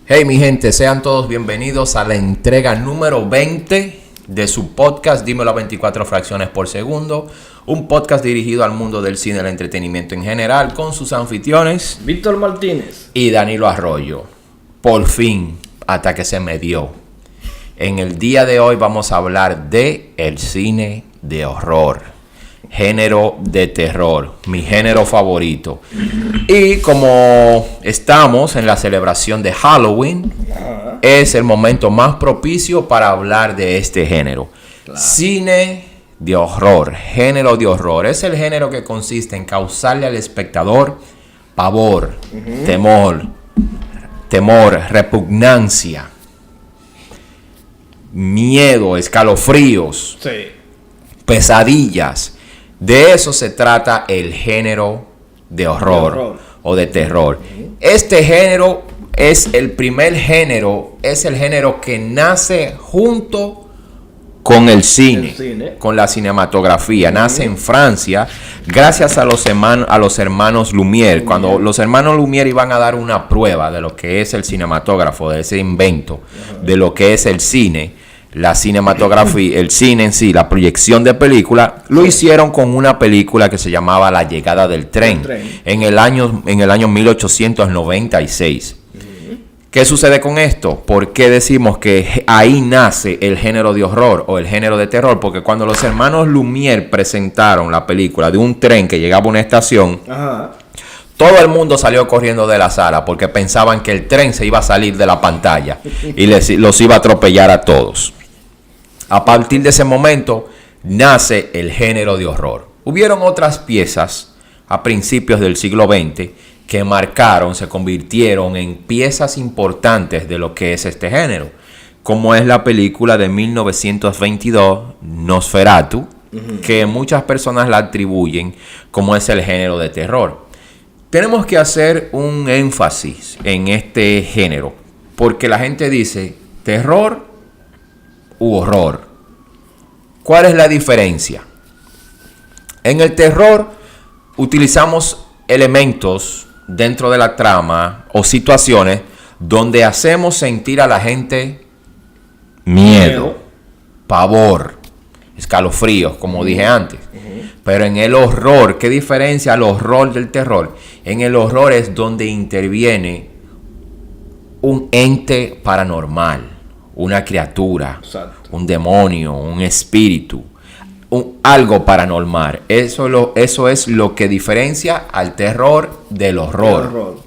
Hey mi gente, sean todos bienvenidos a la entrega número 20 de su podcast Dímelo a 24 fracciones por segundo. Un podcast dirigido al mundo del cine y el entretenimiento en general con sus anfitriones Víctor Martínez y Danilo Arroyo. Por fin, hasta que se me dio. En el día de hoy vamos a hablar de el cine de horror. Género de terror, mi género favorito. Y como estamos en la celebración de Halloween, es el momento más propicio para hablar de este género. Claro. Cine de horror, género de horror. Es el género que consiste en causarle al espectador pavor, temor, repugnancia, miedo, escalofríos, pesadillas. De eso se trata el género de horror o de terror. Este género es el primer género, es el género que nace junto con el cine, con la cinematografía. Nace en Francia gracias a los hermanos Lumière. Cuando los hermanos Lumière iban a dar una prueba de lo que es el cinematógrafo, de ese invento, de lo que es el cine, la cinematografía, el cine en sí, la proyección de película, lo hicieron con una película que se llamaba La llegada del tren, en el año 1896. ¿Qué sucede con esto? ¿Por qué decimos que ahí nace el género de horror o el género de terror? Porque cuando los hermanos Lumière presentaron la película de un tren que llegaba a una estación, todo el mundo salió corriendo de la sala porque pensaban que el tren se iba a salir de la pantalla y los iba a atropellar a todos. A partir de ese momento nace el género de horror. Hubieron otras piezas a principios del siglo XX que se convirtieron en piezas importantes de lo que es este género, como es la película de 1922, Nosferatu, que muchas personas la atribuyen como es el género de terror. Tenemos que hacer un énfasis en este género, porque la gente dice terror u horror. ¿Cuál es la diferencia? En el terror utilizamos elementos dentro de la trama o situaciones donde hacemos sentir a la gente miedo, pavor, escalofríos, como dije antes. Pero en el horror, ¿qué diferencia al horror del terror? En el horror es donde interviene un ente paranormal, una criatura, un demonio, un espíritu, algo paranormal. Eso es lo que diferencia al terror del horror.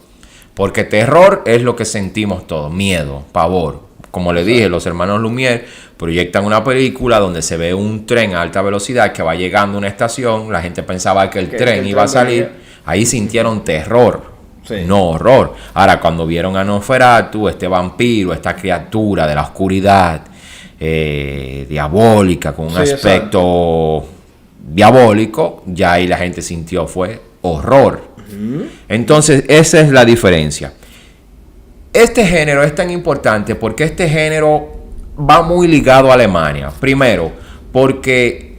Porque terror es lo que sentimos todos, miedo, pavor. Como le dije, los hermanos Lumière proyectan una película donde se ve un tren a alta velocidad que va llegando a una estación. La gente pensaba que el tren iba a salir. Ahí sintieron terror. No horror. Ahora, cuando vieron a Nosferatu, este vampiro, esta criatura de la oscuridad, diabólica, con un aspecto diabólico, ya ahí la gente sintió fue horror. Entonces, esa es la diferencia. Este género es tan importante porque este género va muy ligado a Alemania. Primero, porque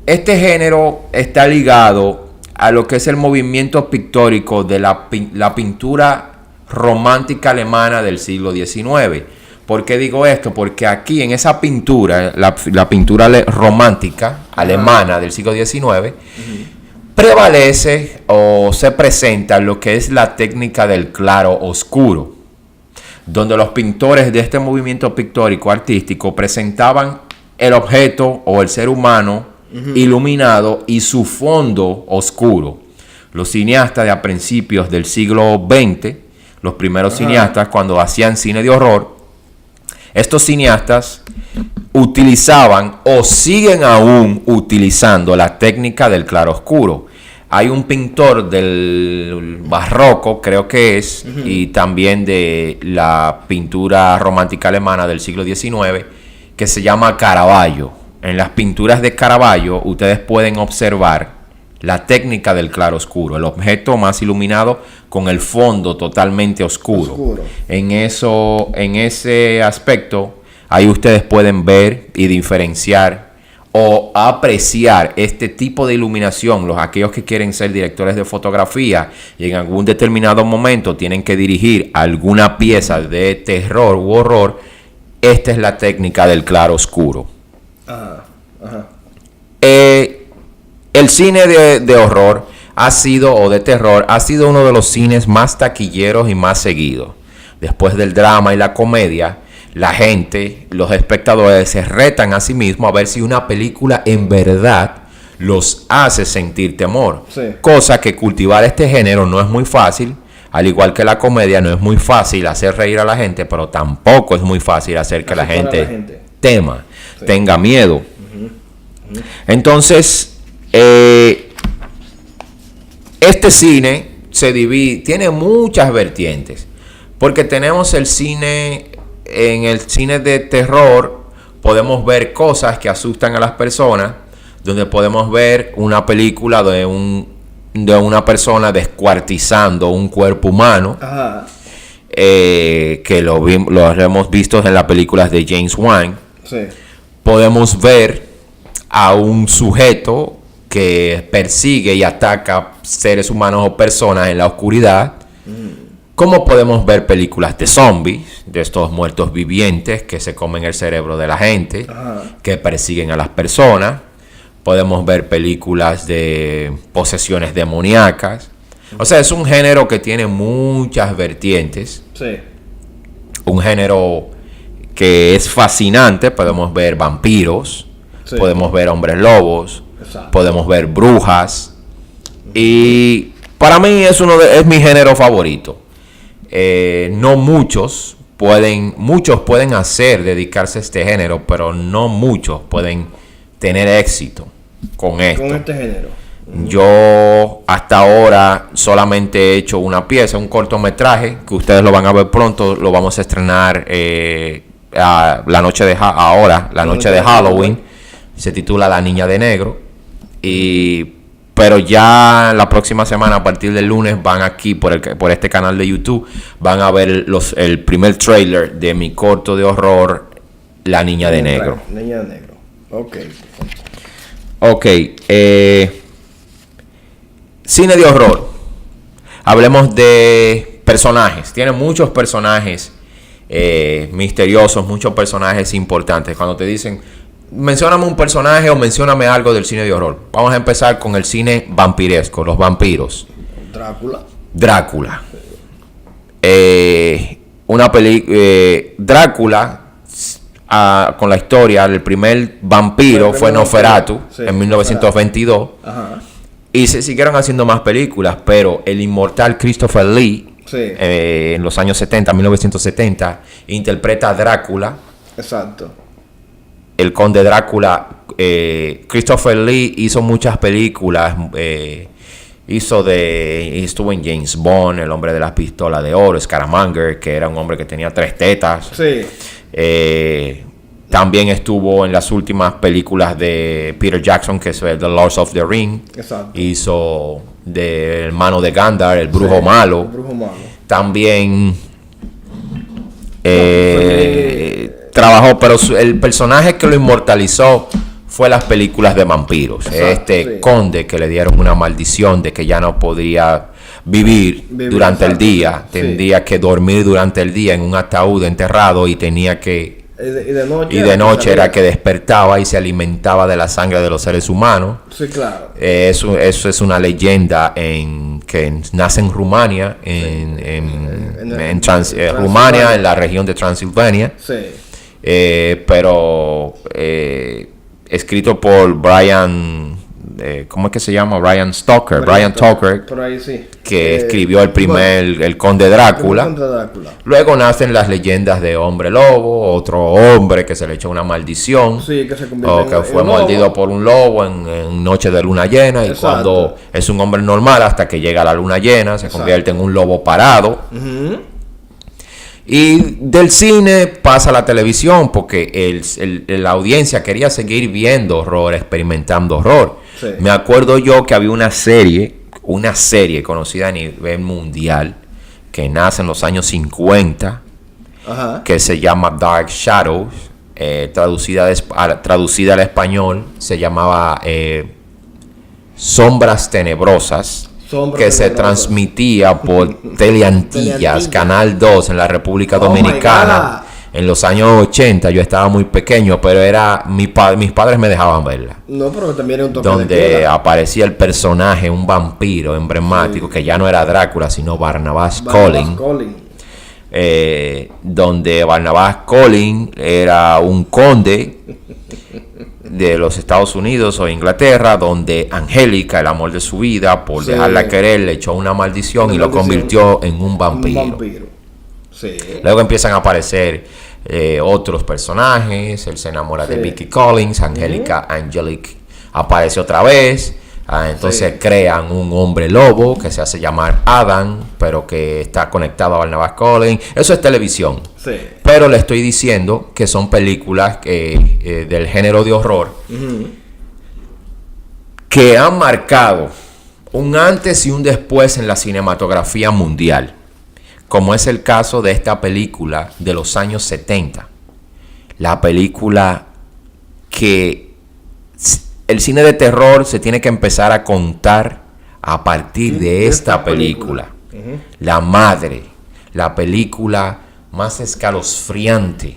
este género está ligado a lo que es el movimiento pictórico de la pintura romántica alemana del siglo XIX. ¿Por qué digo esto? Porque aquí en esa pintura, la pintura romántica alemana del siglo XIX, prevalece o se presenta lo que es la técnica del claro oscuro, donde los pintores de este movimiento pictórico artístico presentaban el objeto o el ser humano iluminado y su fondo oscuro. Los cineastas de a principios del siglo XX, los primeros cineastas cuando hacían cine de horror, estos cineastas utilizaban o siguen aún utilizando la técnica del claroscuro. Hay un pintor del barroco, creo que es, y también de la pintura romántica alemana del siglo XIX, que se llama Caravaggio. En las pinturas de Caravaggio ustedes pueden observar la técnica del claroscuro, el objeto más iluminado con el fondo totalmente oscuro. En ese aspecto, ahí ustedes pueden ver y diferenciar o apreciar este tipo de iluminación, aquellos que quieren ser directores de fotografía y en algún determinado momento tienen que dirigir alguna pieza de terror u horror, esta es la técnica del claro oscuro. Ajá. El cine de horror o de terror ha sido uno de los cines más taquilleros y más seguidos. Después del drama y la comedia, la gente, los espectadores se retan a sí mismos a ver si una película en verdad los hace sentir temor. Sí. Cosa que cultivar este género no es muy fácil. Al igual que la comedia, no es muy fácil hacer reír a la gente, pero tampoco es muy fácil hacer que la gente tema, sí, tenga miedo. Entonces, este cine se divide, tiene muchas vertientes, porque tenemos el cine, en el cine de terror podemos ver cosas que asustan a las personas, donde podemos ver una película de una persona descuartizando un cuerpo humano. Ajá. Que lo hemos visto en las películas de James Wan. Sí. Podemos ver a un sujeto que persigue y ataca seres humanos o personas en la oscuridad. Como podemos ver películas de zombies, de estos muertos vivientes que se comen el cerebro de la gente. Ajá. Que persiguen a las personas. Podemos ver películas de posesiones demoníacas. O sea, es un género que tiene muchas vertientes. Sí. Un género que es fascinante. Podemos ver vampiros. Sí. Podemos ver hombres lobos. Exacto. Podemos ver brujas. Y para mí es mi género favorito. No muchos pueden dedicarse a este género, pero no muchos pueden tener éxito con esto. Con este género. Yo hasta ahora solamente he hecho una pieza, un cortometraje, que ustedes lo van a ver pronto, lo vamos a estrenar la noche de Halloween. Se titula La Niña de Negro. Pero ya la próxima semana, a partir del lunes, van aquí por este canal de YouTube, van a ver el primer trailer de mi corto de horror, La Niña de Negro. Niña de Negro. Ok. Cine de horror. Hablemos de personajes. Tiene muchos personajes misteriosos, muchos personajes importantes. Cuando te dicen, mencióname un personaje o mencióname algo del cine de horror. Vamos a empezar con el cine vampiresco, los vampiros. Drácula. Drácula, con la historia, el primer vampiro fue Nosferatu, sí, en 1922. Ajá. Y se siguieron haciendo más películas, pero el inmortal Christopher Lee, sí, en los años 1970, interpreta a Drácula. Exacto. El conde Drácula. Christopher Lee hizo muchas películas. Estuvo en James Bond, El hombre de las pistolas de oro, Scaramanga, que era un hombre que tenía 3 tetas. Sí. También estuvo en las últimas películas de Peter Jackson, que es The Lords of the Ring. Exacto. Hizo de hermano de Gandalf, el brujo malo. El brujo malo. También trabajó, pero el personaje que lo inmortalizó fue las películas de vampiros. Exacto, sí. Conde que le dieron una maldición de que ya no podría vivir durante el día. Tendría que dormir durante el día en un ataúd enterrado y tenía que... Y de noche era que despertaba y se alimentaba de la sangre de los seres humanos. Sí, claro. Eso es una leyenda que nace en Rumania, en Rumania, en la región de Transilvania. Sí. Pero escrito por Brian, ¿cómo es que se llama? Brian Stoker, por ahí sí, que escribió el Conde Drácula. Luego nacen las leyendas de Hombre Lobo, otro hombre que se le echó una maldición, sí, que se o que fue mordido por un lobo en noche de luna llena. Exacto. Y cuando es un hombre normal hasta que llega la luna llena, se convierte en un lobo parado. Uh-huh. Y del cine pasa a la televisión porque la audiencia quería seguir viendo horror, experimentando horror. Sí. Me acuerdo yo que había una serie conocida a nivel mundial que nace en los años 50. Ajá. Que se llama Dark Shadows. traducida al español, se llamaba Sombras Tenebrosas, que se transmitía por Teleantillas, Canal 2 en la República Dominicana. En los años 80, yo estaba muy pequeño, pero mis padres me dejaban verla. No, pero también era un toque donde de queda. aparecía el personaje, un vampiro emblemático, que ya no era Drácula, sino Barnabas Collins. Donde Barnabas Collins era un conde de los Estados Unidos o Inglaterra, donde Angélica, el amor de su vida, por dejarla querer, le echó una maldición y lo convirtió en un vampiro. Sí. Luego empiezan a aparecer otros personajes. Él se enamora de Vicky Collins. Angelique aparece otra vez. Entonces crean un hombre lobo que se hace llamar Adam, pero que está conectado a Barnabas Collins. Eso es televisión. Sí. Pero le estoy diciendo que son películas del género de horror que han marcado un antes y un después en la cinematografía mundial, como es el caso de esta película de los años 70. La película que el cine de terror se tiene que empezar a contar a partir de esta película. La Madre, la película más escalofriante,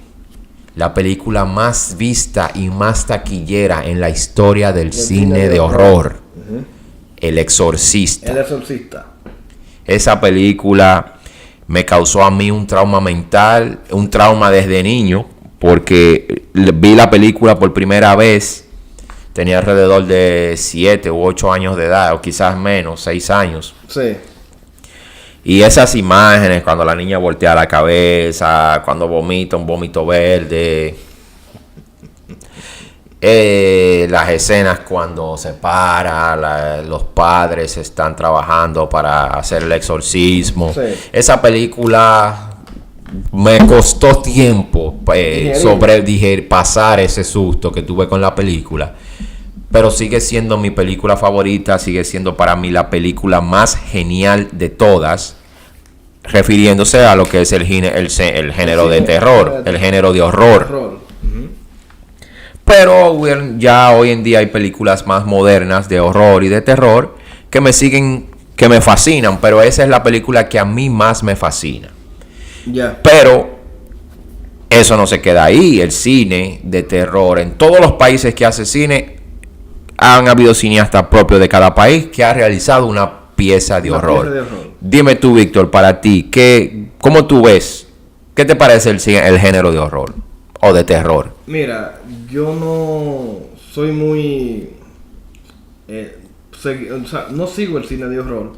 la película más vista y más taquillera en la historia del cine de horror. El Exorcista. El Exorcista. Esa película me causó a mí un trauma mental, un trauma desde niño, porque vi la película por primera vez. Tenía alrededor de 7 u 8 años de edad, o quizás menos, 6 años. Sí. Y esas imágenes, cuando la niña voltea la cabeza, cuando vomita un vómito verde, las escenas cuando se para, los padres están trabajando para hacer el exorcismo. Sí. Esa película me costó tiempo pasar ese susto que tuve con la película. Pero sigue siendo mi película favorita, sigue siendo para mí la película más genial de todas, refiriéndose a lo que es el género de terror, el género de horror. Pero ya hoy en día hay películas más modernas de horror y de terror que me fascinan, pero esa es la película que a mí más me fascina. Yeah. Pero eso no se queda ahí. El cine de terror, en todos los países que hace cine, han habido cineastas propios de cada país que ha realizado una pieza de horror. Dime tú, Víctor, para ti, ¿cómo tú ves? ¿Qué te parece el género de horror o de terror? Mira, yo no soy muy... no sigo el cine de horror.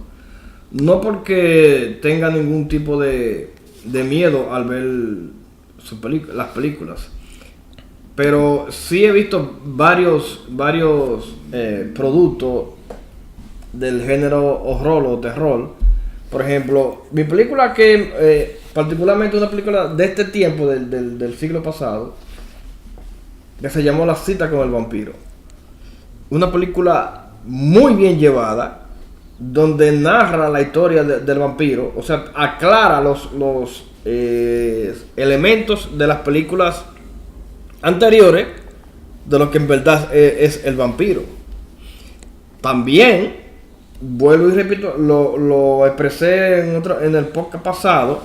No porque tenga ningún tipo de miedo al ver las películas. Pero sí he visto varios productos del género horror o terror. Por ejemplo, mi película particularmente una película de este tiempo, del siglo pasado, que se llamó La cita con el vampiro. Una película muy bien llevada, donde narra la historia del vampiro, o sea, aclara los elementos de las películas anteriores de lo que en verdad es el vampiro. También, vuelvo y repito, lo expresé en el podcast pasado,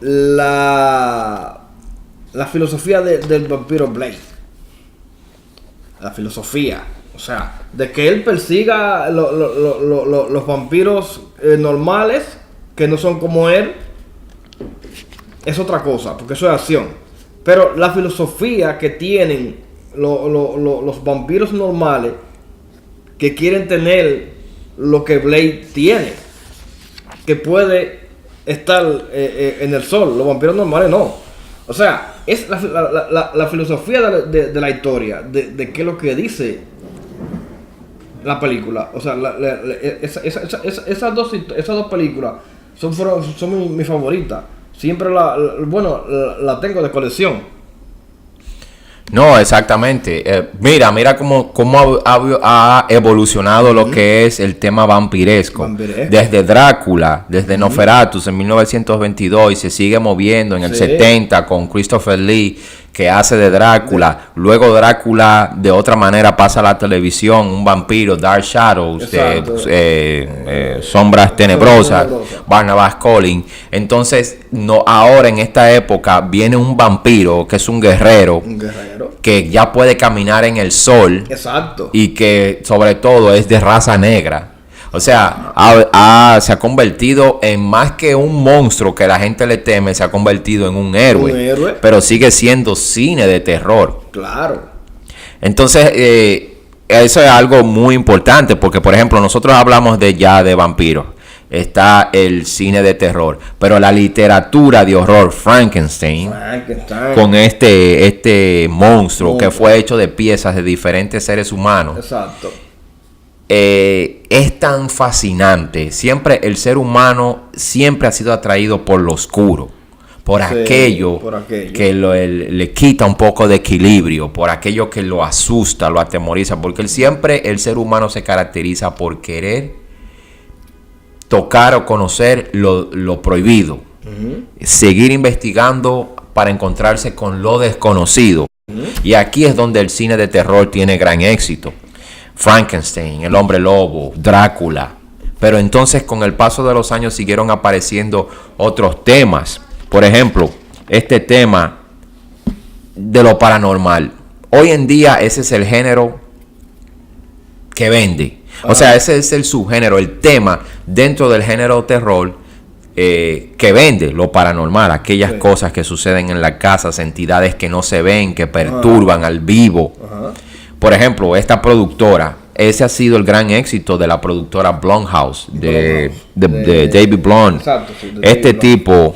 la filosofía del vampiro Blade. La filosofía, o sea, de que él persiga los vampiros normales, que no son como él, es otra cosa, porque eso es acción. Pero la filosofía que tienen los vampiros normales, que quieren tener lo que Blade tiene, que puede estar en el sol, los vampiros normales no. O sea, es la filosofía de la historia, de qué es lo que dice la película. O sea, esas dos películas son mi favorita. Siempre la tengo de colección. No, exactamente. Mira cómo ha evolucionado lo que es el tema vampiresco. Desde Drácula, desde Nosferatu en 1922 y se sigue moviendo en el 70 con Christopher Lee, que hace de Drácula. Luego Drácula de otra manera pasa a la televisión, un vampiro, Dark Shadows, Sombras Tenebrosas, Barnabas Collins. Entonces, ahora en esta época viene un vampiro que es un guerrero. Que ya puede caminar en el sol. Exacto. Y que sobre todo es de raza negra. O sea, se ha convertido en más que un monstruo que la gente le teme, se ha convertido en un héroe. Un héroe. Pero sigue siendo cine de terror. Claro. Entonces, eso es algo muy importante porque, por ejemplo, nosotros hablamos de vampiros. Está el cine de terror, pero la literatura de horror Frankenstein. Con este monstruo que fue hecho de piezas de diferentes seres humanos. Exacto. Es tan fascinante. Siempre el ser humano siempre ha sido atraído por lo oscuro, por aquello que le quita un poco de equilibrio, por aquello que lo asusta, lo atemoriza, porque siempre el ser humano se caracteriza por querer tocar o conocer lo prohibido, seguir investigando para encontrarse con lo desconocido. Y aquí es donde el cine de terror tiene gran éxito. Frankenstein, el hombre lobo, Drácula. Pero entonces con el paso de los años siguieron apareciendo otros temas. Por ejemplo, este tema de lo paranormal. Hoy en día ese es el género que vende. O sea, ese es el subgénero, el tema dentro del género terror que vende lo paranormal, aquellas cosas que suceden en las casas, entidades que no se ven, que perturban al vivo. Por ejemplo, esta productora, ese ha sido el gran éxito de la productora Blumhouse, de David Blum. Exacto, este tipo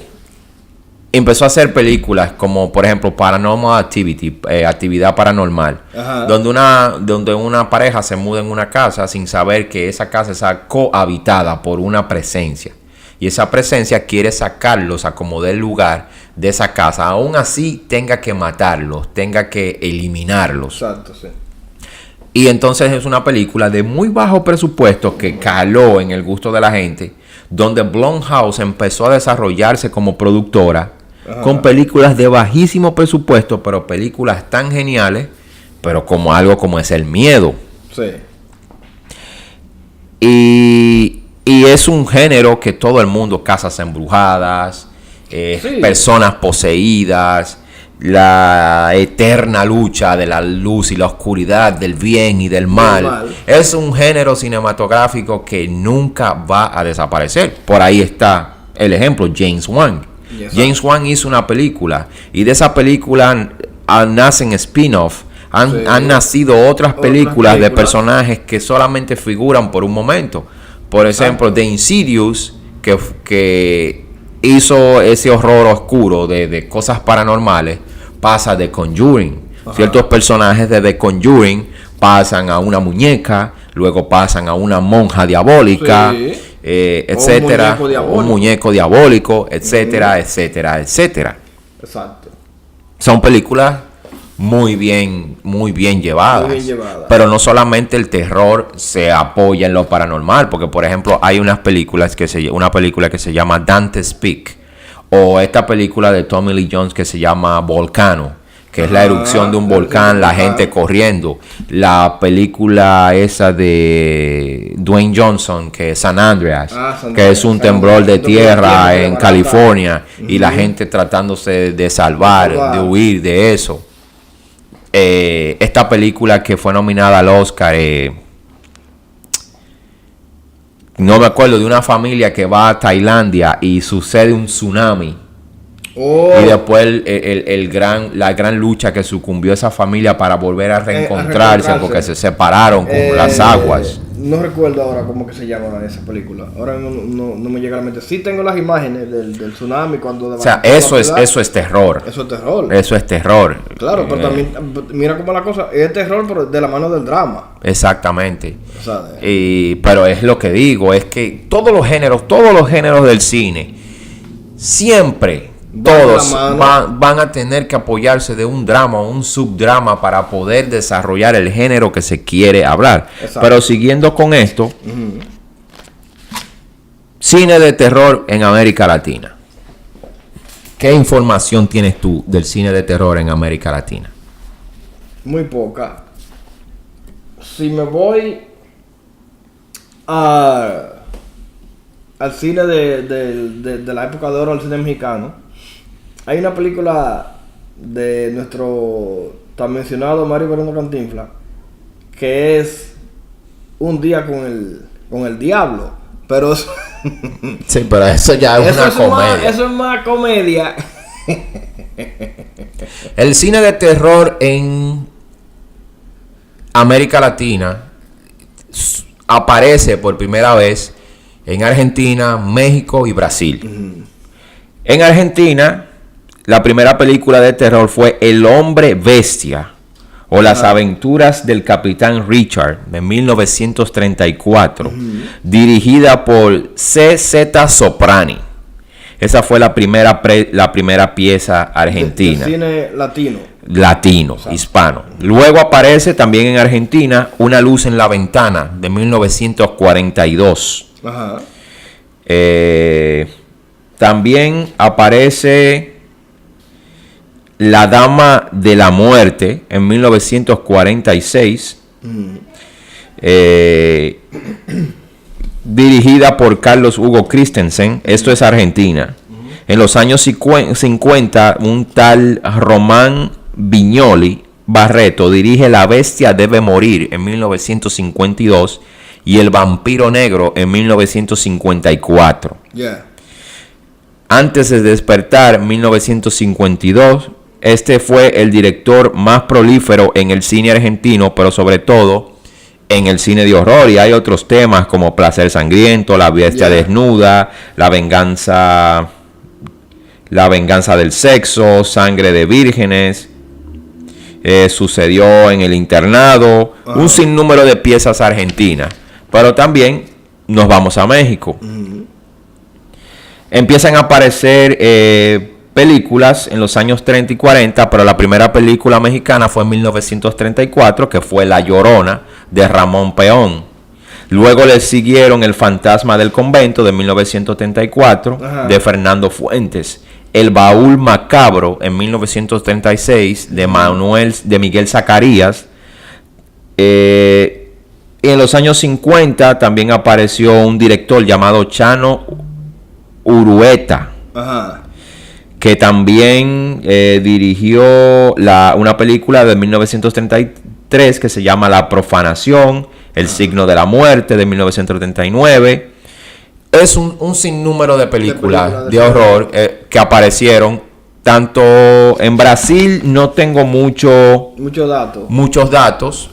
empezó a hacer películas como, por ejemplo, Paranormal Activity, Actividad Paranormal, donde una pareja se muda en una casa sin saber que esa casa está cohabitada por una presencia. Y esa presencia quiere sacarlos a como del lugar de esa casa. Aún así tenga que matarlos, tenga que eliminarlos. Exacto, sí. Y entonces es una película de muy bajo presupuesto que caló en el gusto de la gente, donde Blumhouse empezó a desarrollarse como productora con películas de bajísimo presupuesto, pero películas tan geniales, pero como algo como es el miedo. Sí. Y es un género que todo el mundo, casas embrujadas, personas poseídas, la eterna lucha de la luz y la oscuridad, del bien y del mal. Es un género cinematográfico que nunca va a desaparecer. Por ahí está el ejemplo, James Wan. James Wan hizo una película y de esa película nacen spin-off. Han nacido otras películas de personajes que solamente figuran por un momento. Por ejemplo, The Insidious, que hizo ese horror oscuro de cosas paranormales, pasa de Conjuring. Ciertos personajes de The Conjuring pasan a una muñeca, luego pasan a una monja diabólica, etcétera, un muñeco diabólico, etcétera, etcétera, etcétera. Exacto. Son películas muy bien llevadas. Pero no solamente el terror se apoya en lo paranormal, porque por ejemplo hay una película que se llama Dante's Peak, o esta película de Tommy Lee Jones que se llama Volcano, que es la erupción de un volcán, la gente corriendo. La película esa de Dwayne Johnson, que es San Andreas, que es un temblor de tierra en California, y la gente tratándose de salvar, de huir de eso. Esta película que fue nominada al Oscar, no me acuerdo, de una familia que va a Tailandia y sucede un tsunami. Y después la gran lucha que sucumbió esa familia para volver a reencontrarse porque se separaron con las aguas. No recuerdo ahora cómo que se llama esa película. Ahora no me llega a la mente. Sí tengo las imágenes del tsunami cuando... O sea, eso es terror. Eso es terror. Eso es terror. Claro, pero también, mira cómo la cosa, es terror pero de la mano del drama. Exactamente. O sea, pero es lo que digo, es que todos los géneros del cine siempre todos de la mano. van a tener que apoyarse de un drama o un subdrama para poder desarrollar el género que se quiere hablar. Exacto. Pero siguiendo con esto, cine de terror en América Latina. ¿Qué información tienes tú del cine de terror en América Latina? Muy poca. Si me voy al cine de la época de oro del cine mexicano, hay una película de nuestro tan mencionado Mario Moreno Cantinflas que es Un día con el diablo, pero Sí, pero eso ya es una comedia. eso es más comedia. El cine de terror en América Latina aparece por primera vez en Argentina, México y Brasil. En Argentina, la primera película de terror fue El Hombre Bestia o Las Aventuras del Capitán Richard de 1934, dirigida por C.Z. Soprani. Esa fue la primera pieza argentina. De cine latino. Hispano. Luego aparece también en Argentina Una luz en la ventana de 1942. Ajá. También aparece La Dama de la Muerte en 1946. Dirigida por Carlos Hugo Christensen. Esto es Argentina. En los años 50, un tal Román Viñoli Barreto dirige La Bestia debe morir en 1952 y El Vampiro Negro en 1954. Yeah. Antes de despertar, 1952, este fue el director más prolífero en el cine argentino, pero sobre todo en el cine de horror. Y hay otros temas como Placer Sangriento, La Bestia Desnuda, La venganza del sexo, Sangre de vírgenes, Sucedió en el internado, un sinnúmero de piezas argentinas. Pero también nos vamos a México. Empiezan a aparecer películas en los años 30 y 40, pero la primera película mexicana fue en 1934, que fue La Llorona, de Ramón Peón. Luego le siguieron El Fantasma del Convento, de 1934, de Fernando Fuentes. El Baúl Macabro, en 1936, de Miguel Zacarías. En los años 50 también apareció un director llamado Chano Urueta, que también dirigió una película de 1933 que se llama La Profanación, El Signo de la Muerte, de 1939. Es un sinnúmero de películas de horror que aparecieron. Tanto en Brasil no tengo muchos datos,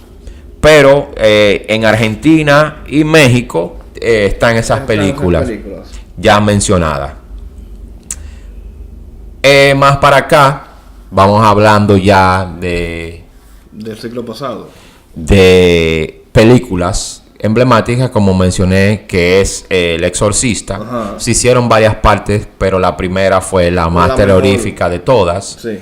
pero en Argentina y México están esas películas ya mencionadas. Más para acá, vamos hablando ya del siglo pasado. De películas emblemáticas, como mencioné, que es El Exorcista. Se hicieron varias partes, pero la primera fue la más terrorífica de todas. Sí.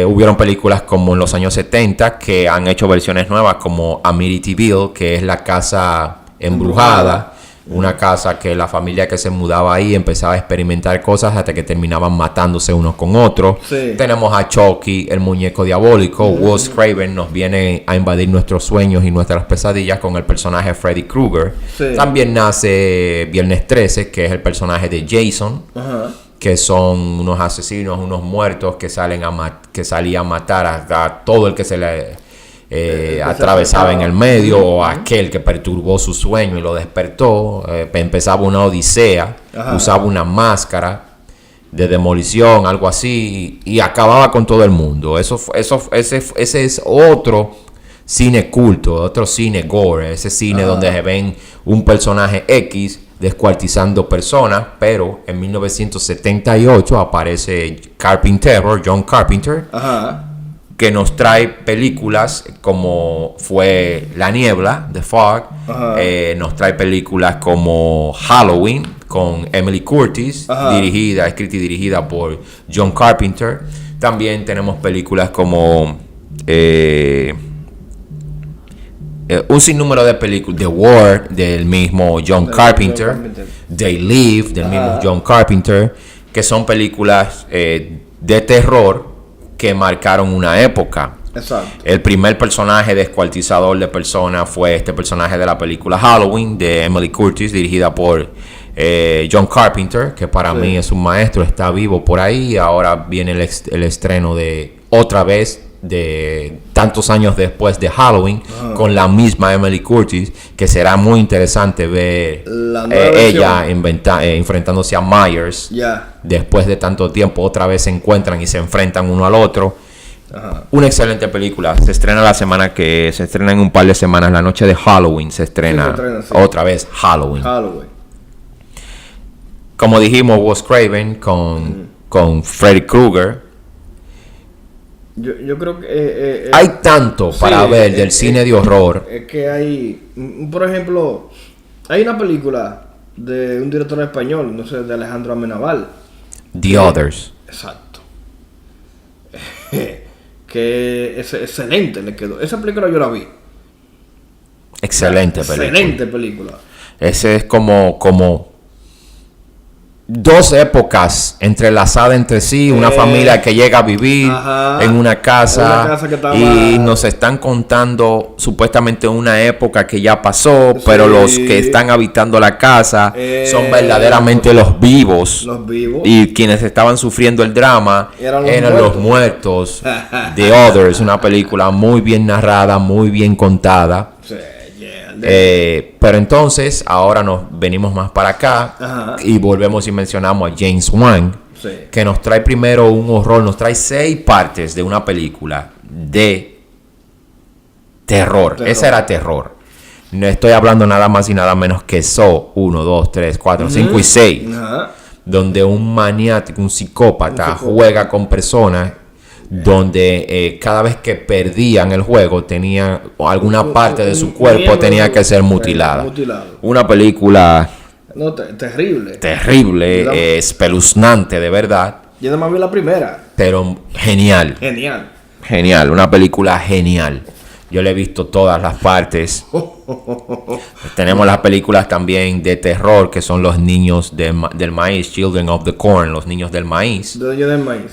Hubieron películas como en los años 70 que han hecho versiones nuevas, como Amityville, que es la casa embrujada. Una casa que la familia que se mudaba ahí empezaba a experimentar cosas hasta que terminaban matándose unos con otros. Sí. Tenemos a Chucky, el muñeco diabólico. Wes Craven nos viene a invadir nuestros sueños y nuestras pesadillas con el personaje Freddy Krueger. Sí. También nace Viernes 13, que es el personaje de Jason, que son unos asesinos, unos muertos que salían a matar a todo el que se le atravesaba en el medio, o aquel que perturbó su sueño y lo despertó. Empezaba una odisea, usaba una máscara de demolición, algo así, y acababa con todo el mundo. Ese es otro cine culto, otro cine gore, ese cine donde se ven un personaje X descuartizando personas. Pero en 1978 aparece John Carpenter, que nos trae películas como fue La Niebla, The Fog. Nos trae películas como Halloween, con Emily Curtis, Ajá. escrita y dirigida por John Carpenter. También tenemos películas como un sinnúmero de películas. The War, del mismo John Carpenter. They Live, del mismo John Carpenter, que son películas de terror que marcaron una época. Exacto. El primer personaje descuartizador de personas fue este personaje de la película Halloween de Emily Curtis, dirigida por John Carpenter, que para mí es un maestro, está vivo por ahí. Ahora viene el estreno de otra vez, de tantos años después de Halloween, con la misma Emily Curtis, que será muy interesante ver ella enfrentándose a Myers. Después de tanto tiempo, otra vez se encuentran y se enfrentan uno al otro. Una excelente película. Se estrena en un par de semanas. La noche de Halloween se estrena, otra vez Halloween. Como dijimos, Wes Craven con Freddy Krueger. Yo creo que hay tanto para ver del cine de horror. Es que hay, por ejemplo, hay una película de un director español, no sé, de Alejandro Amenábar, The Others. Exacto. Que es excelente le quedó. Esa película yo la vi. Excelente película. Excelente película. Ese es como dos épocas entrelazadas entre sí, una familia que llega a vivir en una casa que estaba... y nos están contando supuestamente una época que ya pasó, pero los que están habitando la casa son verdaderamente los vivos y quienes estaban sufriendo el drama eran los muertos. The Others, una película muy bien narrada, muy bien contada. Pero entonces ahora nos venimos más para acá y volvemos y mencionamos a James Wan, que nos trae primero un horror, nos trae 6 partes de una película de terror. Esa era terror. No estoy hablando nada más y nada menos que Saw 1, 2, 3, 4, 5 y 6, donde un maniático, un psicópata juega con personas, donde cada vez que perdían el juego tenía alguna parte de su cuerpo tenía que ser mutilada. Una película terrible, espeluznante de verdad. Yo nada más vi la primera, pero genial, una película genial. Yo le he visto todas las partes. Tenemos las películas también de terror, que son los niños del maíz, Children of the Corn, los niños del maíz.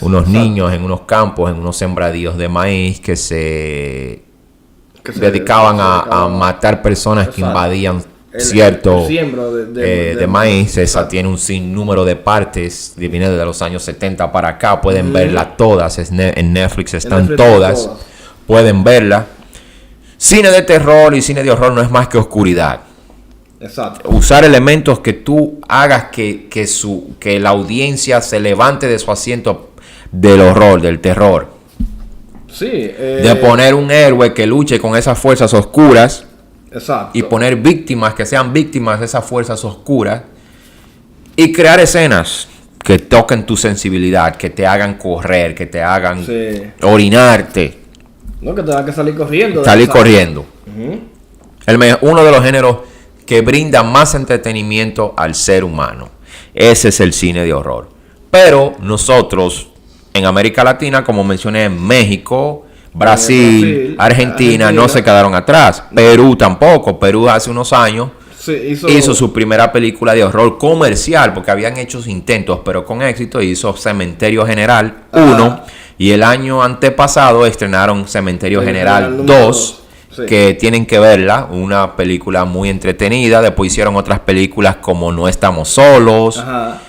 Unos niños en unos campos, en unos sembradíos de maíz que se dedicaban a matar personas que invadían cierto de maíz. Esa tiene un sinnúmero de partes, viene de los años 70 para acá. Pueden verla todas, en Netflix están todas. Pueden verla. Cine de terror y cine de horror no es más que oscuridad. Exacto. Usar elementos que tú hagas que la audiencia se levante de su asiento del horror, del terror. De poner un héroe que luche con esas fuerzas oscuras. Exacto. Y poner víctimas que sean víctimas de esas fuerzas oscuras. Y crear escenas que toquen tu sensibilidad, que te hagan correr, que te hagan orinarte. No, que tenga que salir corriendo. Uno de los géneros que brinda más entretenimiento al ser humano. Ese es el cine de horror. Pero nosotros, en América Latina, como mencioné, en México, Brasil, Argentina, no se quedaron atrás. Perú tampoco. Perú hace unos años hizo su primera película de horror comercial, porque habían hecho intentos, pero con éxito. Hizo Cementerio General 1. Y el año antepasado estrenaron Cementerio General 2, que tienen que verla, una película muy entretenida. Después hicieron otras películas como No Estamos Solos,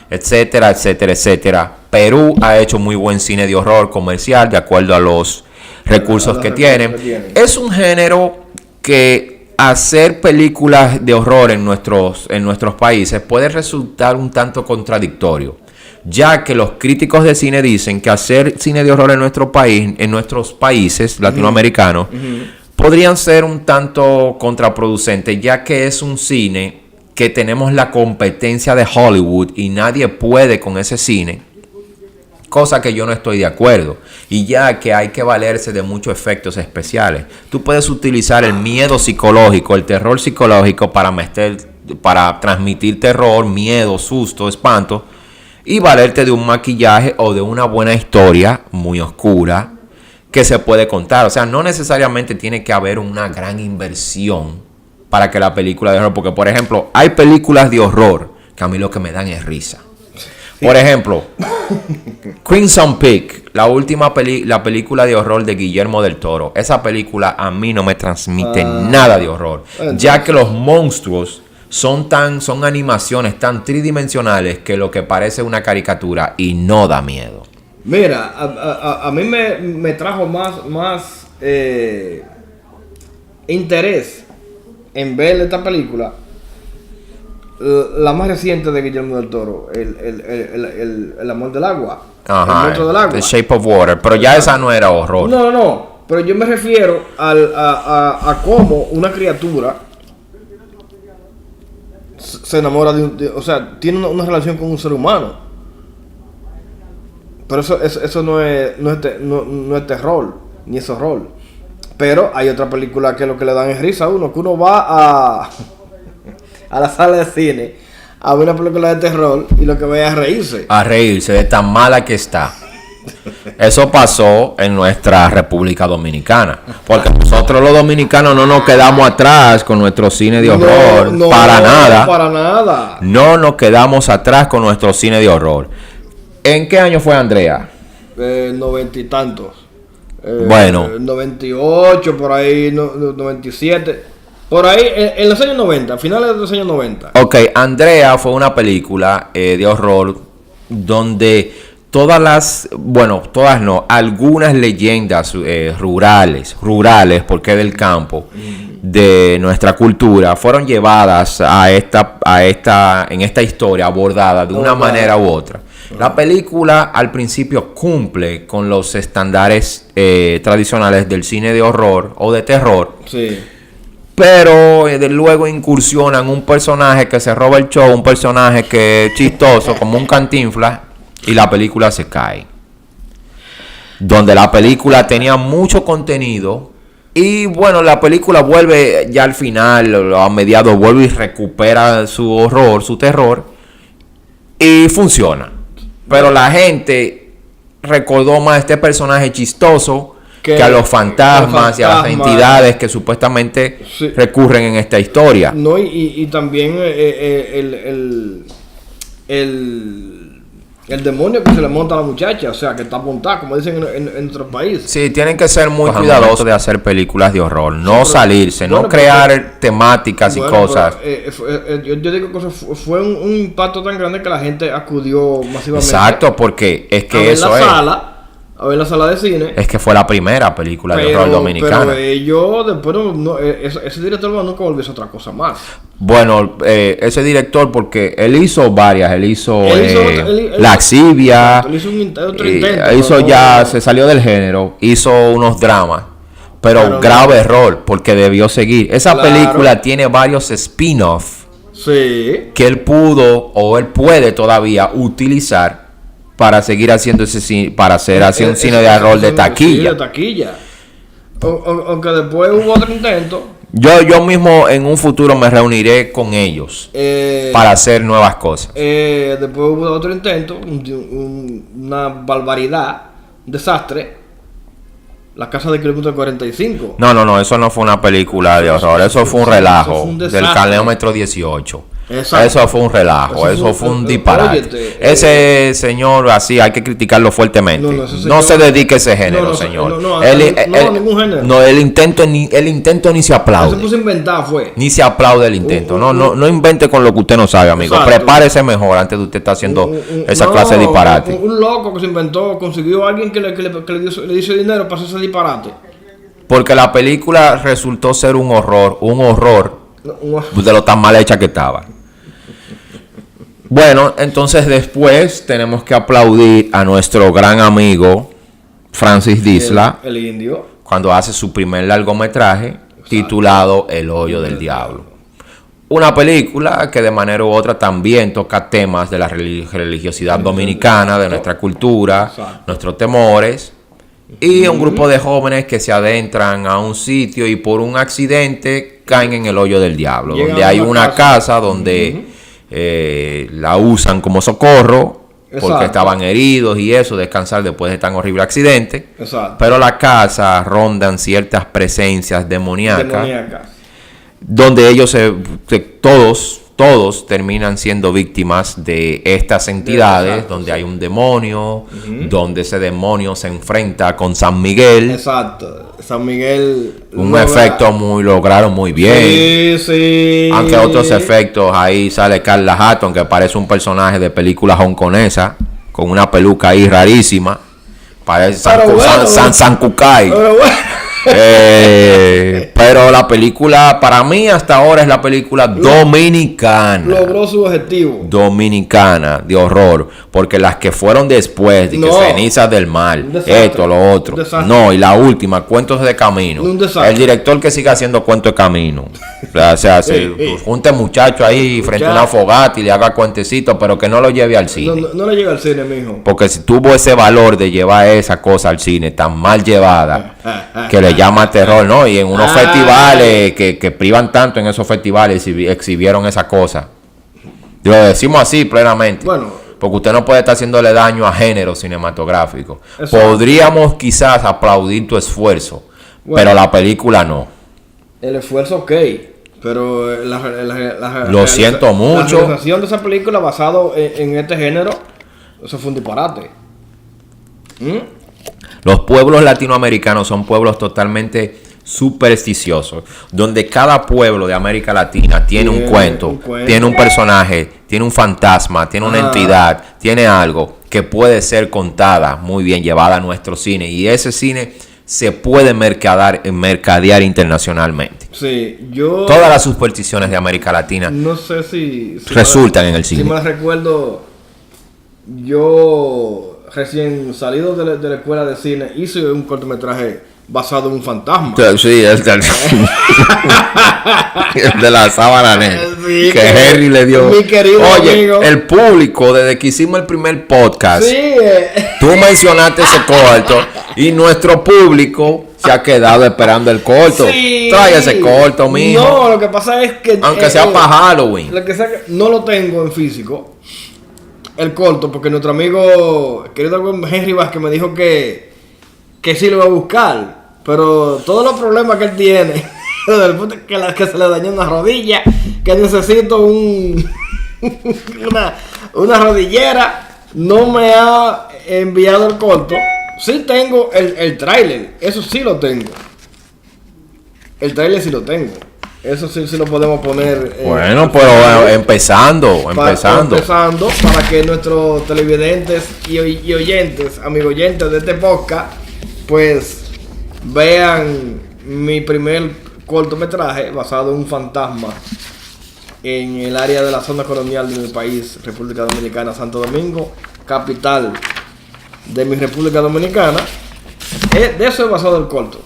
etcétera, etcétera, etcétera. Perú ha hecho muy buen cine de horror comercial, de acuerdo a los recursos que tienen. Es un género que hacer películas de horror en nuestros países puede resultar un tanto contradictorio, ya que los críticos de cine dicen que hacer cine de horror en nuestro país, en nuestros países latinoamericanos, podrían ser un tanto contraproducentes, ya que es un cine que tenemos la competencia de Hollywood y nadie puede con ese cine, cosa que yo no estoy de acuerdo. Y ya que hay que valerse de muchos efectos especiales, tú puedes utilizar el miedo psicológico, el terror psicológico para meter para transmitir terror, miedo, susto, espanto, y valerte de un maquillaje o de una buena historia muy oscura que se puede contar. O sea, no necesariamente tiene que haber una gran inversión para que la película de horror, porque por ejemplo, hay películas de horror que a mí lo que me dan es risa. Por ejemplo, Crimson Peak, la última la película de horror de Guillermo del Toro. Esa película a mí no me transmite nada de horror, ya que los monstruos son animaciones tan tridimensionales que lo que parece una caricatura y no da miedo. Mira, a mí me trajo más interés en ver esta película, la más reciente de Guillermo del Toro, el amor del agua. Ajá, el monstruo del agua. The Shape of Water, pero ya esa no era horror. No, pero yo me refiero a cómo una criatura se enamora o sea, tiene una relación con un ser humano. Pero eso no es terror, ni es horror. Pero hay otra película que lo que le dan es risa a uno, que uno va a la sala de cine a ver una película de terror y lo que ve es a reírse. A reírse de tan mala que está. Eso pasó en nuestra República Dominicana. Porque nosotros los dominicanos no nos quedamos atrás con nuestro cine de horror. Para nada. No nos quedamos atrás con nuestro cine de horror. ¿En qué año fue, Andrea? 90 y tantos. Bueno. 98, por ahí, 97. Por ahí, en los años 90, finales de los años 90. Ok, Andrea fue una película de horror donde algunas leyendas rurales, porque del campo, de nuestra cultura, fueron llevadas en esta historia abordada de una manera u otra. La película al principio cumple con los estándares tradicionales del cine de horror o de terror. Sí. Pero luego incursionan un personaje que se roba el show, un personaje que es chistoso como un Cantinflas, y la película se cae. Donde la película tenía mucho contenido y bueno, la película vuelve ya al final, a mediados, vuelve y recupera su horror, su terror, y funciona. Pero la gente recordó más a este personaje chistoso que a los fantasmas y a las entidades que supuestamente recurren en esta historia. No, y también el demonio que se le monta a la muchacha, o sea, que está apuntada, como dicen en nuestro país. Sí, tienen que ser muy cuidadosos de hacer películas de horror, no salirse, no crear temáticas y cosas. Yo digo que fue un impacto tan grande que la gente acudió masivamente. Exacto, porque es que eso es. A ver la sala de cine. Es que fue la primera película de horror dominicana. Pero ellos después ese director nunca volvió a hacer otra cosa más. Bueno, ese director, porque él hizo varias, él hizo Laxivia, él hizo otro intento. Se salió del género, hizo unos dramas, pero grave error, porque debió seguir. Esa película tiene varios spin-off que él puede todavía utilizar para seguir haciendo para hacer un cine de horror de taquilla. Aunque después hubo otro intento. Yo mismo en un futuro me reuniré con ellos para hacer nuevas cosas. Después hubo otro intento, una barbaridad, un desastre. La casa de kilómetro 45. No, eso no fue una película de horror, eso fue un relajo del kilómetro 18. Exacto. Eso fue un relajo, eso fue un disparate. Ese señor así hay que criticarlo fuertemente. No se dedique a ese género, señor. Ningún género. No, el intento ni se aplaude. Se puso a inventar, fue. Ni se aplaude el intento. No invente con lo que usted no sabe, amigo. Exacto. Prepárese mejor antes de usted estar haciendo esa clase de disparate. Un loco que se inventó, consiguió a alguien que le dio dinero para hacer ese disparate. Porque la película resultó ser un horror de lo tan mal hecha que estaba. Bueno, entonces después tenemos que aplaudir a nuestro gran amigo Francis Disla, el indio, cuando hace su primer largometraje titulado El Hoyo del Diablo. Una película que de manera u otra también toca temas de la religiosidad dominicana, de nuestra cultura, nuestros temores. y un grupo de jóvenes que se adentran a un sitio y por un accidente caen en el hoyo del diablo, Llegan donde a hay una una casa donde la usan como socorro porque Exacto. estaban heridos y eso, descansar después de tan horrible accidente. Exacto. Pero la casa rondan ciertas presencias demoníacas, Demoníacas. donde ellos todos terminan siendo víctimas de estas entidades, Exacto, donde sí. hay un demonio, donde ese demonio se enfrenta con San Miguel. Exacto. San Miguel. Un logra- efecto lograron muy bien. Sí, sí. Aunque otros efectos, ahí sale Carla Hatton, que parece un personaje de película hongkonesa, con una peluca ahí rarísima. Parece Pero bueno, San Kukai. Pero bueno. Pero la película, para mí hasta ahora es la película dominicana. Logró su objetivo. Dominicana de horror, porque las que fueron después de que No. Cenizas del Mal, Un desastre. esto, lo otro, Un desastre. no, y la última, Cuentos de Camino, Un desastre. el director que siga haciendo Cuentos de Camino, o sea, se junte muchacho ahí frente a una fogata y le haga cuentecitos, pero que no lo lleve al No, cine, no le llega al cine, mijo. porque si tuvo ese valor de llevar esa cosa al cine tan mal llevada, que le llama terror, ¿no? Y en unos Ay. festivales que privan tanto en esos festivales exhibieron esa cosa. Lo decimos así plenamente. Bueno. Porque usted no puede estar haciéndole daño a género cinematográfico. Exacto. Podríamos quizás aplaudir tu esfuerzo, Bueno. pero la película no. El esfuerzo, ok. Pero Lo siento mucho. La realización de esa película basado en este género, eso fue un disparate. Los pueblos latinoamericanos son pueblos totalmente supersticiosos, donde cada pueblo de América Latina tiene un cuento, tiene un personaje, tiene un fantasma, tiene una entidad, tiene algo que puede ser contada muy bien, llevada a nuestro cine, y ese cine se puede mercadear internacionalmente. Sí, yo Todas las supersticiones de América Latina no sé si resultan en el Si cine. me recuerdo, yo recién salido de la escuela de cine hice un cortometraje basado en un fantasma. Sí, el de la sábana negra. Sí, que Henry le dio. mi querido Oye, amigo. el público, desde que hicimos el primer podcast, Sí, tú mencionaste ese corto y nuestro público se ha quedado esperando el corto. sí. Trae ese corto, mijo. No, lo que pasa es que Aunque sea para Halloween. lo que sea que no lo tengo en físico. El corto, porque nuestro amigo, querido amigo Henry Vázquez, me dijo que sí lo va a buscar. Pero todos los problemas que él tiene, desde el punto que se le dañó una rodilla, que necesito una rodillera, no me ha enviado el corto. Sí tengo el tráiler, eso sí lo tengo. El tráiler sí lo tengo. Eso sí lo podemos poner. Bueno, pero empezando. Empezando para que nuestros televidentes y oyentes, amigos oyentes de este podcast, pues vean mi primer cortometraje basado en un fantasma en el área de la zona colonial de mi país, República Dominicana, Santo Domingo, capital de mi República Dominicana. De eso es basado el corto.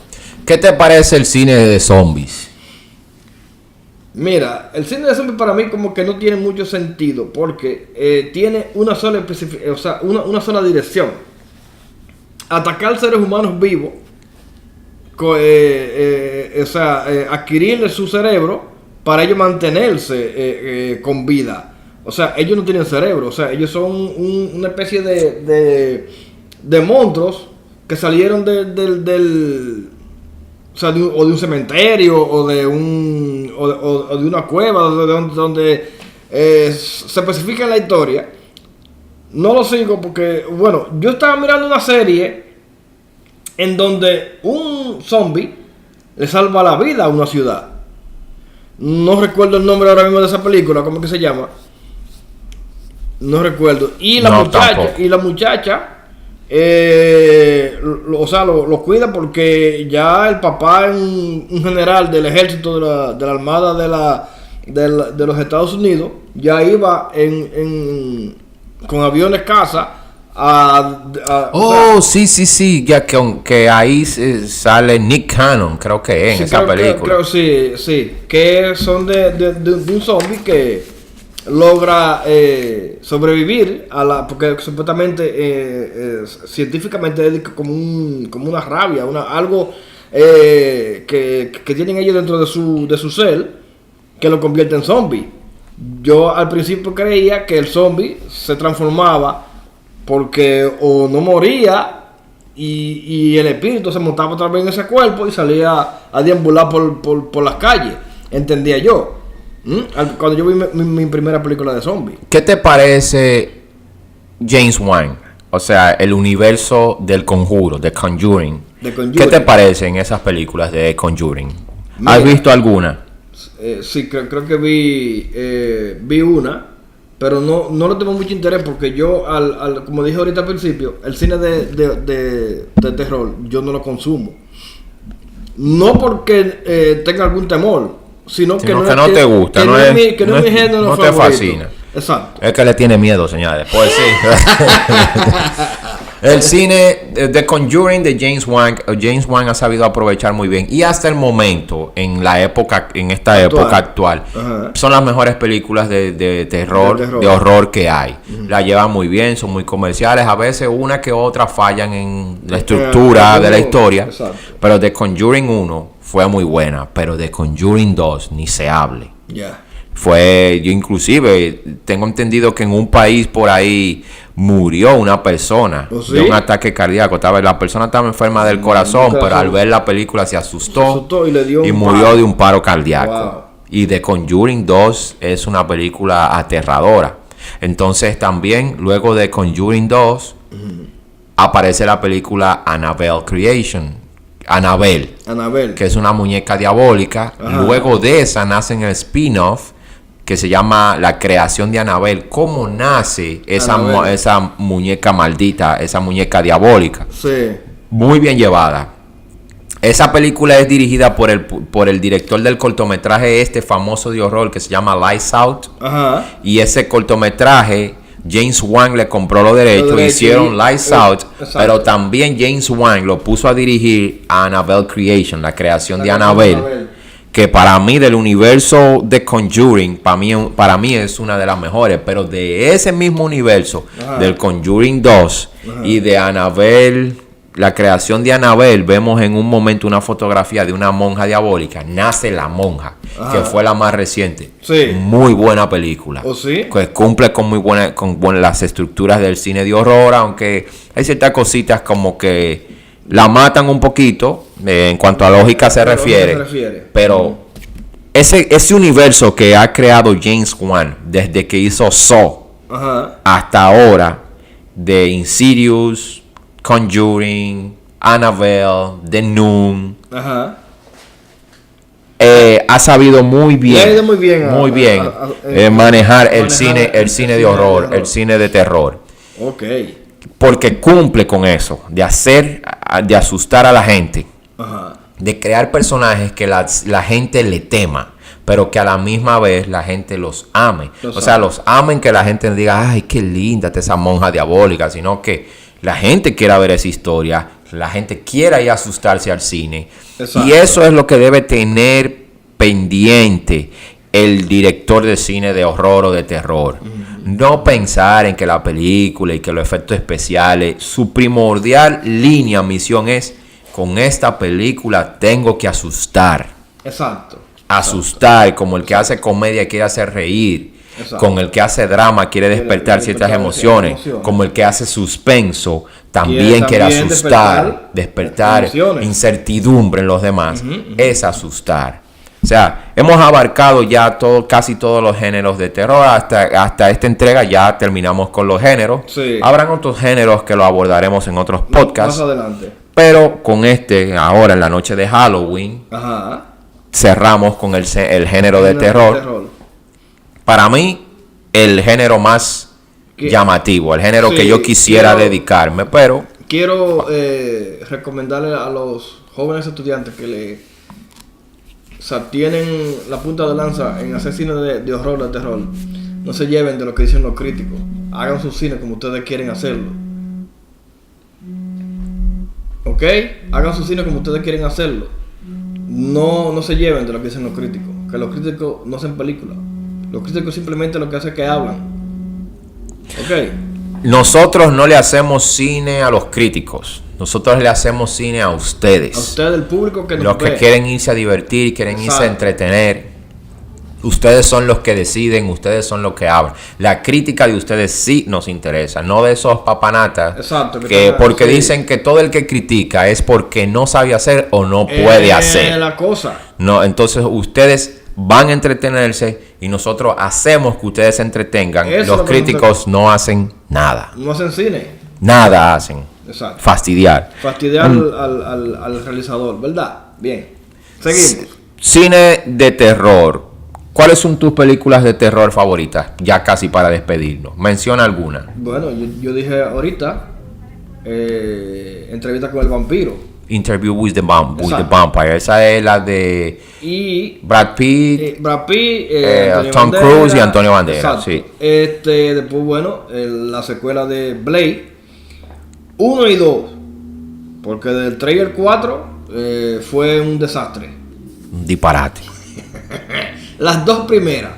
¿Qué te parece el cine de zombies? Mira, el cine de zombies para mí como que no tiene mucho sentido porque tiene una sola una sola dirección. Atacar seres humanos vivos, adquirirle su cerebro para ellos mantenerse con vida. O sea, ellos no tienen cerebro, o sea, ellos son una especie de monstruos que salieron del de un cementerio o de una cueva donde se especifica en la historia. No lo sigo porque, bueno, yo estaba mirando una serie en donde un zombie le salva la vida a una ciudad. No recuerdo el nombre ahora mismo de esa película, ¿cómo que se llama? No recuerdo. Y la muchacha lo cuida porque ya el papá es un general del ejército de la armada de los Estados Unidos. Ya iba con aviones caza sí, ya que ahí sale Nick Cannon, creo que en esa película. Creo, sí, que son de un zombie que logra sobrevivir a la, porque supuestamente científicamente es como una rabia, algo que tienen ellos dentro de su ser que lo convierte en zombie. Yo al principio creía que el zombie se transformaba porque o no moría y el espíritu se montaba otra vez en ese cuerpo y salía a deambular por las calles, entendía yo. Cuando yo vi mi primera película de zombie. ¿Qué te parece James Wan? O sea, el universo del Conjuro, de Conjuring. ¿Qué te parecen esas películas de Conjuring? Mira, ¿has visto alguna? Sí, creo que vi una, pero no le tengo mucho interés porque yo, como dije ahorita al principio, el cine de terror yo no lo consumo. No porque tenga algún temor, sino que no te gusta, no es mi género no favorito. Te fascina. Exacto. Es que le tiene miedo, señores. Pues sí. El cine de Conjuring de James Wan ha sabido aprovechar muy bien. Y hasta el momento, en esta época actual, son las mejores películas de terror, de horror que hay. La llevan muy bien, son muy comerciales. A veces una que otra fallan en la estructura de la historia. Exacto. Pero The Conjuring 1 fue muy buena. Pero The Conjuring 2 ni se hable. Yo inclusive tengo entendido que en un país por ahí murió una persona de un ataque cardíaco. La persona estaba enferma del corazón, pero al ver la película se asustó y murió de un paro cardíaco. Wow. Y The Conjuring 2 es una película aterradora. Entonces también, luego de Conjuring 2, aparece la película Annabelle Creation. Annabelle, que es una muñeca diabólica. Luego de esa nace el spin-off que se llama La creación de Annabelle. ¿Cómo nace esa muñeca maldita, esa muñeca diabólica? Sí. Muy bien llevada. Esa película es dirigida por el director del cortometraje famoso de horror que se llama Lights Out. Y ese cortometraje James Wan le compró los derechos, hicieron Lights Out, pero también James Wan lo puso a dirigir a Annabelle Creation, la creación de Annabelle. Que para mí del universo de Conjuring, para mí es una de las mejores, pero de ese mismo universo, del Conjuring 2 y de Annabelle, la creación de Annabelle, vemos en un momento una fotografía de una monja diabólica. Nace la monja, que fue la más reciente. Sí. Muy buena película. ¿Oh, sí? Que cumple con las estructuras del cine de horror, aunque hay ciertas cositas como que la matan un poquito en cuanto a lógica se refiere. Pero ese universo que ha creado James Wan desde que hizo Saw hasta ahora, de Insidious, Conjuring, Annabelle, The Nun, ha sabido muy bien manejar el cine de horror, el cine de terror. Porque cumple con eso, de asustar a la gente, de crear personajes que la gente le tema, pero que a la misma vez la gente los ame. Los amen, que la gente diga, ay, qué linda esa monja diabólica, sino que la gente quiera ver esa historia, la gente quiera ir a asustarse al cine. Y eso es lo que debe tener pendiente el director de cine de horror o de terror. No pensar en que la película y que los efectos especiales, su primordial misión es, con esta película tengo que asustar. Asustar, como el que hace comedia quiere hacer reír. Con el que hace drama quiere despertar ciertas emociones. Como el que hace suspenso también quiere asustar, despertar incertidumbre en los demás. Es asustar. O sea, hemos abarcado ya casi todos los géneros de terror. Hasta esta entrega ya terminamos con los géneros. Habrán otros géneros que lo abordaremos en otros podcasts. Más adelante. Pero con ahora en la noche de Halloween, cerramos con el género de terror. Para mí, el género más llamativo, el género que yo quisiera dedicarme, pero... Quiero recomendarle a los jóvenes estudiantes que tienen la punta de lanza en hacer cine de horror, de terror. No se lleven de lo que dicen los críticos. Hagan su cine como ustedes quieren hacerlo. ¿Ok? Hagan su cine como ustedes quieren hacerlo. No se lleven de lo que dicen los críticos. Que los críticos no hacen películas. Los críticos simplemente lo que hacen es que hablan. Ok. Nosotros no le hacemos cine a los críticos. Nosotros le hacemos cine a ustedes. A ustedes, el público que nos Los que ve. quieren irse a divertir, quieren irse a entretener. Ustedes son los que deciden, ustedes son los que hablan. La crítica de ustedes sí nos interesa, no de esos papanatas. Exacto, que porque dicen que todo el que critica es porque no sabe hacer o no puede hacer. La cosa. No, entonces ustedes van a entretenerse y nosotros hacemos que ustedes se entretengan. Eso es Los lo que críticos no hacen nada. No hacen cine. Nada hacen. Exacto. Fastidiar. Fastidiar al realizador, ¿verdad? Bien. Seguimos. Cine de terror. ¿Cuáles son tus películas de terror favoritas? Ya casi para despedirnos. Menciona alguna. Bueno, yo dije ahorita, Entrevista con el vampiro. Interview with the Exacto. Vampire. Esa es la de Y Brad Pitt, Antonio Tom Banderas. Cruise y Antonio Banderas. Exacto. Sí. Después, bueno, la secuela de Blade 1 y 2. Porque del 3 y el 4 fue un desastre. Un disparate. Las dos primeras,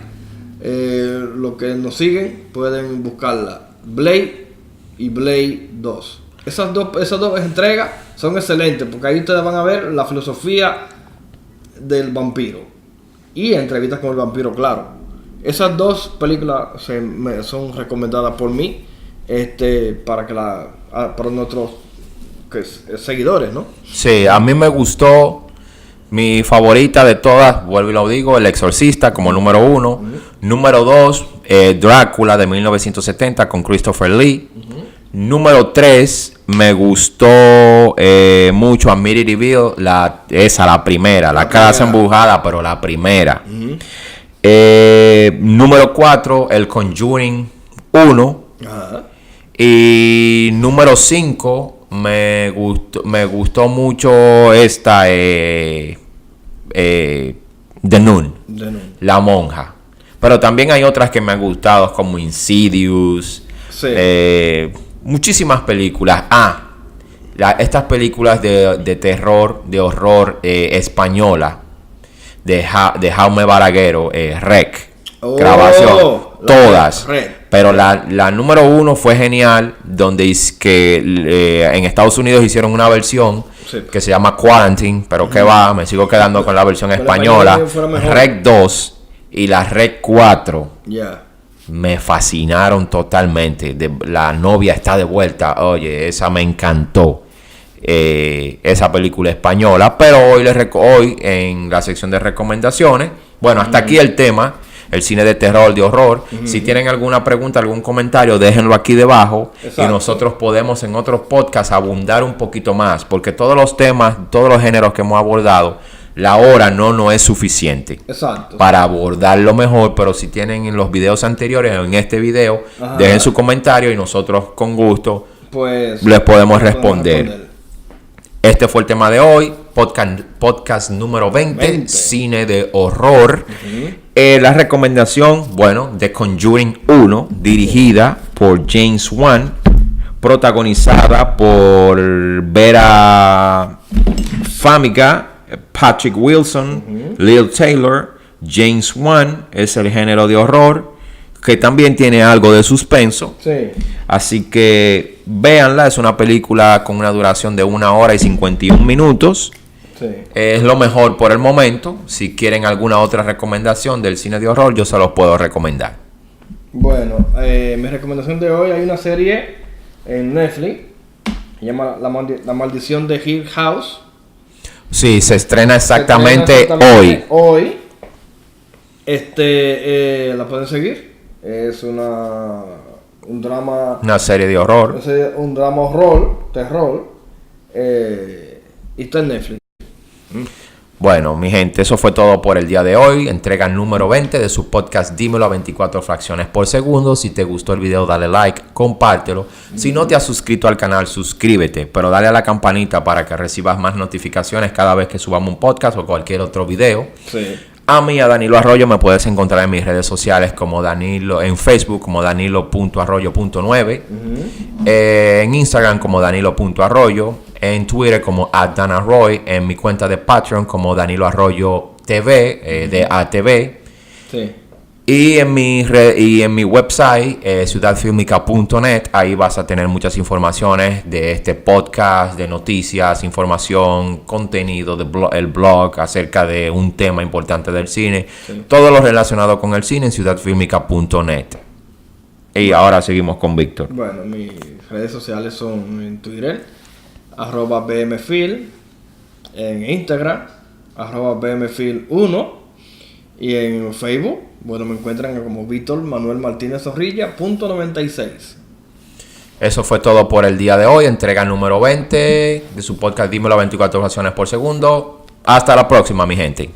los que nos siguen pueden buscarla. Blade y Blade 2. Esas dos entregas son excelentes porque ahí ustedes van a ver la filosofía del vampiro y Entrevistas con el vampiro, claro. Esas dos películas son recomendadas por mí para nuestros seguidores, ¿no? Sí, a mí me gustó. Mi favorita de todas, vuelvo y lo digo, El Exorcista como número 1. Número 2, Drácula de 1970 con Christopher Lee. Número 3, me gustó mucho Amityville, la primera, la casa embrujada, pero la primera. Número 4, El Conjuring 1. Ajá. Y número 5, me gustó mucho esta The Nun, La Monja. Pero también hay otras que me han gustado como Insidious. Sí. Muchísimas películas. Estas películas de terror, de horror española de Jaume Balaguero, Rec. Grabación. Todas. Pero la número 1 fue genial, donde en Estados Unidos hicieron una versión que se llama Quarantine, pero que va, me sigo quedando con la versión española. Rec 2 y la Rec 4 me fascinaron totalmente. La novia está de vuelta. Oye, esa me encantó. Esa película española. Pero hoy en la sección de recomendaciones, bueno, hasta aquí el tema. El cine de terror, de horror. Si tienen alguna pregunta, algún comentario, déjenlo aquí debajo. Exacto. Y nosotros podemos en otros podcasts abundar un poquito más. Porque todos los temas, todos los géneros que hemos abordado, la hora no es suficiente. Exacto. Para abordarlo mejor. Pero si tienen en los videos anteriores o en este video, dejen su comentario y nosotros con gusto les podemos responder. Este fue el tema de hoy. Podcast número 20. Cine de horror. La recomendación, bueno, The Conjuring 1, dirigida por James Wan, protagonizada por Vera Farmiga, Patrick Wilson, Lil Taylor. James Wan es el género de horror, que también tiene algo de suspenso. Sí. Así que véanla, es una película con una duración de 1 hora y 51 minutos. Sí. Es lo mejor por el momento. Si quieren alguna otra recomendación del cine de horror, yo se los puedo recomendar. Bueno, mi recomendación de hoy, hay una serie en Netflix, se llama La Maldición de Hill House. Sí, se estrena exactamente hoy. Hoy. La pueden seguir. Es un drama. Una serie de horror. Un drama horror, terror. Y está en Netflix. Bueno, mi gente, eso fue todo por el día de hoy. Entrega número 20 de su podcast Dímelo a 24 fracciones por segundo. Si te gustó el video, dale like, compártelo. Si no te has suscrito al canal, suscríbete, pero dale a la campanita para que recibas más notificaciones cada vez que subamos un podcast o cualquier otro video. Sí. A mí, a Danilo Arroyo, me puedes encontrar en mis redes sociales como Danilo, en Facebook como Danilo.arroyo.9, en Instagram como Danilo.arroyo, en Twitter como @danarroy, en mi cuenta de Patreon como Danilo Arroyo TV, de ATV. Sí. Y en mi website, ciudadfilmica.net, ahí vas a tener muchas informaciones de este podcast, de noticias, información, contenido, el blog acerca de un tema importante del cine. Sí. Todo lo relacionado con el cine en ciudadfilmica.net. Y ahora seguimos con Víctor. Bueno, mis redes sociales son en Twitter, @bmfil, en Instagram, @bmfil1, y en Facebook, bueno, me encuentran como Víctor Manuel Martínez Zorrilla, .96. Eso fue todo por el día de hoy, entrega número 20 de su podcast Dímelo a 24 ocasiones por segundo. Hasta la próxima, mi gente.